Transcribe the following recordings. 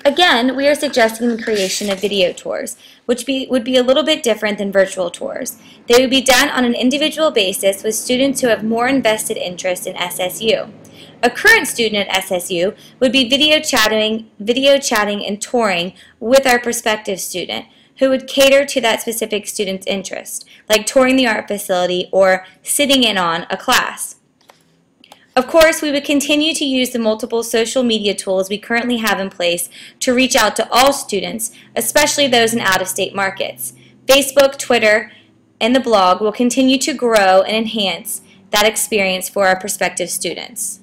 Again, we are suggesting the creation of video tours, which would be a little bit different than virtual tours. They would be done on an individual basis with students who have more invested interest in SSU. A current student at SSU would be video chatting and touring with our prospective student, who would cater to that specific student's interest, like touring the art facility or sitting in on a class. Of course, we would continue to use the multiple social media tools we currently have in place to reach out to all students, especially those in out-of-state markets. Facebook, Twitter, and the blog will continue to grow and enhance that experience for our prospective students.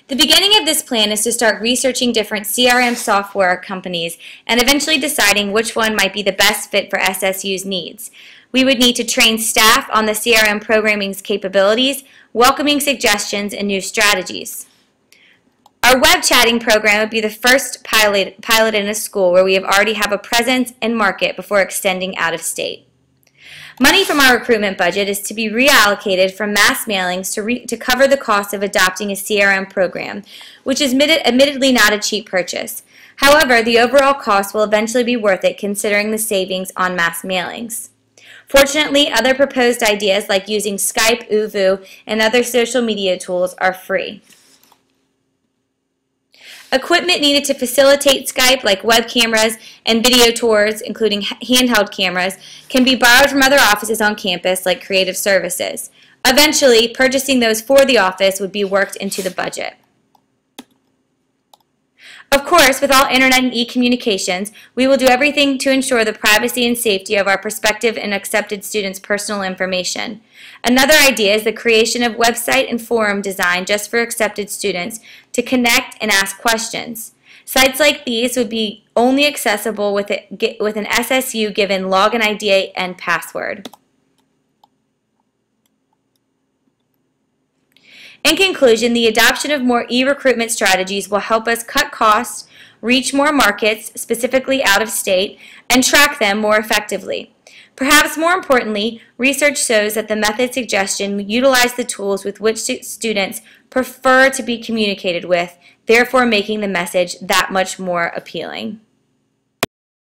The beginning of this plan is to start researching different CRM software companies and eventually deciding which one might be the best fit for SSU's needs. We would need to train staff on the CRM programming's capabilities, welcoming suggestions and new strategies. Our web chatting program would be the first pilot in a school where we already have a presence and market before extending out of state. Money from our recruitment budget is to be reallocated from mass mailings to cover the cost of adopting a CRM program, which is admittedly not a cheap purchase. However, the overall cost will eventually be worth it considering the savings on mass mailings. Fortunately, other proposed ideas like using Skype, Uvu, and other social media tools are free. Equipment needed to facilitate Skype, like web cameras and video tours, including handheld cameras, can be borrowed from other offices on campus, like Creative Services. Eventually, purchasing those for the office would be worked into the budget. Of course, with all internet and e-communications, we will do everything to ensure the privacy and safety of our prospective and accepted students' personal information. Another idea is the creation of website and forum design just for accepted students to connect and ask questions. Sites like these would be only accessible with an SSU given login ID and password. In conclusion, the adoption of more e-recruitment strategies will help us cut costs, reach more markets, specifically out of state, and track them more effectively. Perhaps more importantly, research shows that the method suggestion utilize the tools with which students prefer to be communicated with, therefore making the message that much more appealing.